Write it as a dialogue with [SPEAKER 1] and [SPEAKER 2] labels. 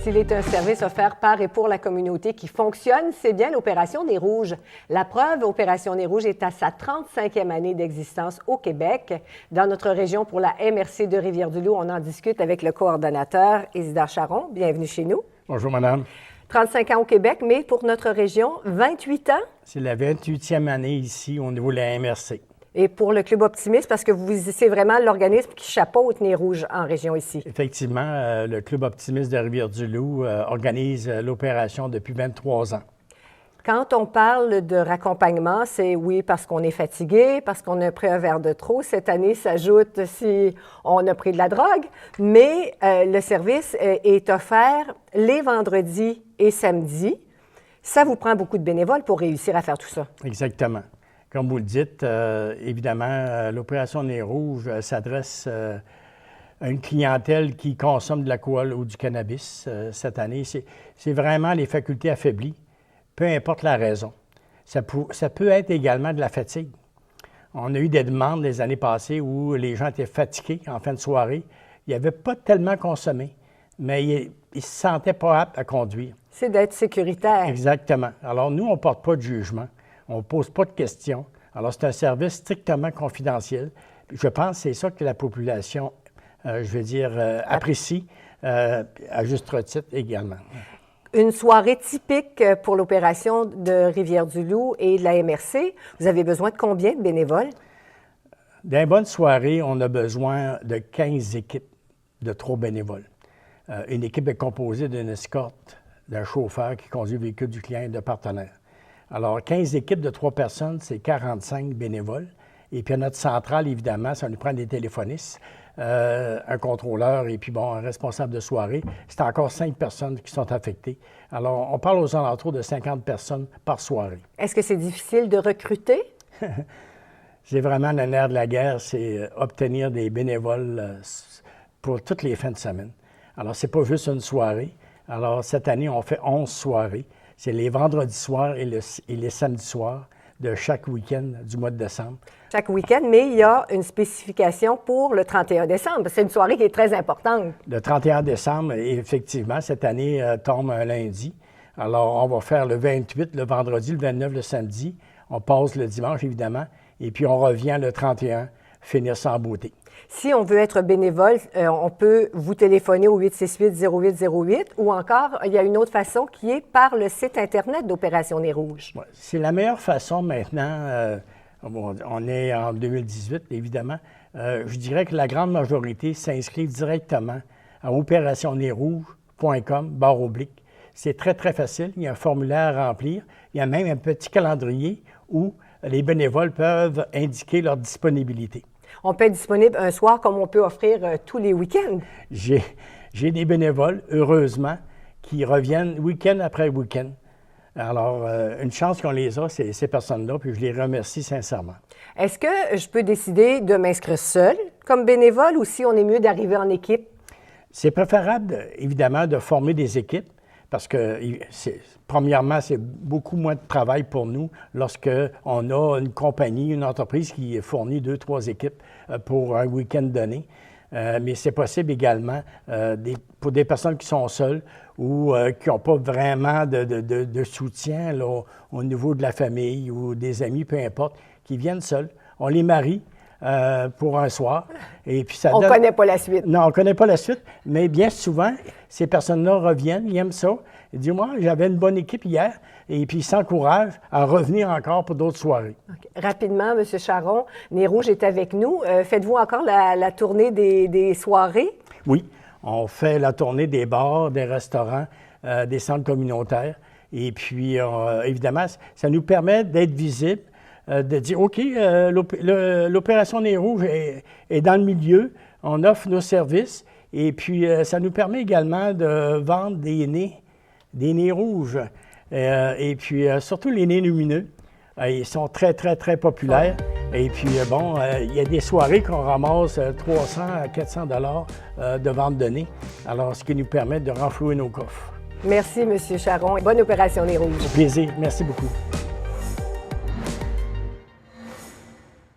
[SPEAKER 1] S'il est un service offert par et pour la communauté qui fonctionne, c'est bien l'Opération Nez Rouge. La preuve, Opération Nez Rouge est à sa 35e année d'existence au Québec. Dans notre région, pour la MRC de Rivière-du-Loup, on en discute avec le coordonnateur Isidore Charron. Bienvenue chez nous.
[SPEAKER 2] Bonjour, madame. 35
[SPEAKER 1] ans au Québec, mais pour notre région, 28 ans?
[SPEAKER 2] C'est la 28e année ici au niveau de la MRC.
[SPEAKER 1] Et pour le Club Optimiste, parce que c'est vraiment l'organisme qui chapeaute Nez Rouge en région ici.
[SPEAKER 2] Effectivement, le Club Optimiste de Rivière-du-Loup organise l'opération depuis 23 ans.
[SPEAKER 1] Quand on parle de raccompagnement, c'est oui parce qu'on est fatigué, parce qu'on a pris un verre de trop. Cette année s'ajoute si on a pris de la drogue, mais le service est offert les vendredis et samedis. Ça vous prend beaucoup de bénévoles pour réussir à faire tout ça.
[SPEAKER 2] Exactement. Comme vous le dites, évidemment, l'Opération Nez Rouge s'adresse à une clientèle qui consomme de l'alcool ou du cannabis cette année. C'est vraiment les facultés affaiblies, peu importe la raison. Ça peut être également de la fatigue. On a eu des demandes les années passées où les gens étaient fatigués en fin de soirée. Ils n'avaient pas tellement consommé, mais ils ne se sentaient pas aptes à conduire.
[SPEAKER 1] C'est d'être sécuritaire.
[SPEAKER 2] Exactement. Alors, nous, on ne porte pas de jugement. On ne pose pas de questions. Alors, c'est un service strictement confidentiel. Je pense que c'est ça que la population, apprécie, à juste titre également.
[SPEAKER 1] Une soirée typique pour l'opération de Rivière-du-Loup et de la MRC. Vous avez besoin de combien de bénévoles?
[SPEAKER 2] Dans une bonne soirée, on a besoin de 15 équipes de 3 bénévoles. Une équipe est composée d'une escorte, d'un chauffeur qui conduit le véhicule du client et de partenaires. Alors, 15 équipes de 3 personnes, c'est 45 bénévoles. Et puis, à notre centrale, évidemment, ça nous prend des téléphonistes, un contrôleur et puis, un responsable de soirée. C'est encore 5 personnes qui sont affectées. Alors, on parle aux alentours de 50 personnes par soirée.
[SPEAKER 1] Est-ce que c'est difficile de recruter?
[SPEAKER 2] C'est vraiment le nerf de la guerre, c'est obtenir des bénévoles pour toutes les fins de semaine. Alors, c'est pas juste une soirée. Alors, cette année, on fait 11 soirées. C'est les vendredis soirs et les samedis soirs de chaque week-end du mois de décembre.
[SPEAKER 1] Chaque week-end, mais il y a une spécification pour le 31 décembre. C'est une soirée qui est très importante.
[SPEAKER 2] Le 31 décembre, effectivement, cette année tombe un lundi. Alors, on va faire le 28, le vendredi, le 29, le samedi. On passe le dimanche, évidemment, et puis on revient le 31, finir sans beauté.
[SPEAKER 1] Si on veut être bénévole, on peut vous téléphoner au 868-0808 ou encore, il y a une autre façon qui est par le site Internet d'Opération Nez Rouge.
[SPEAKER 2] Ouais, c'est la meilleure façon maintenant. On est en 2018, évidemment. Je dirais que la grande majorité s'inscrivent directement à opérationnezrouge.com/. C'est très, très facile. Il y a un formulaire à remplir. Il y a même un petit calendrier où les bénévoles peuvent indiquer leur disponibilité.
[SPEAKER 1] On peut être disponible un soir comme on peut offrir tous les week-ends.
[SPEAKER 2] J'ai des bénévoles, heureusement, qui reviennent week-end après week-end. Alors, une chance qu'on les a, ces personnes-là, puis je les remercie sincèrement.
[SPEAKER 1] Est-ce que je peux décider de m'inscrire seul comme bénévole ou si on est mieux d'arriver en équipe?
[SPEAKER 2] C'est préférable, évidemment, de former des équipes parce que, premièrement, c'est beaucoup moins de travail pour nous lorsqu'on a une compagnie, une entreprise qui fournit 2-3 équipes pour un week-end donné. Mais c'est possible également pour des personnes qui sont seules ou qui n'ont pas vraiment de soutien là, au niveau de la famille ou des amis, peu importe, qui viennent seuls. On les marie pour un soir. Et puis ça
[SPEAKER 1] on ne connaît pas la suite.
[SPEAKER 2] Non, on ne connaît pas la suite, mais bien souvent, ces personnes-là reviennent, ils aiment ça. Ils disent, moi, j'avais une bonne équipe hier, et puis ils s'encouragent à revenir encore pour d'autres soirées.
[SPEAKER 1] Okay. Rapidement, M. Charron, Nez Rouge est avec nous. Faites-vous encore la tournée des soirées?
[SPEAKER 2] Oui, on fait la tournée des bars, des restaurants, des centres communautaires. Et puis, évidemment, ça nous permet d'être visibles, de dire, OK, l'Opération Nez Rouge est dans le milieu, on offre nos services, et puis ça nous permet également de vendre des nez rouges, et puis surtout les nez lumineux. Ils sont très, très, très populaires. Et puis, il y a des soirées qu'on ramasse 300 à 400 $ de vente de nez, alors ce qui nous permet de renflouer nos coffres.
[SPEAKER 1] Merci, M. Charron. Bonne Opération Nez Rouge.
[SPEAKER 2] Plaisir. Merci beaucoup.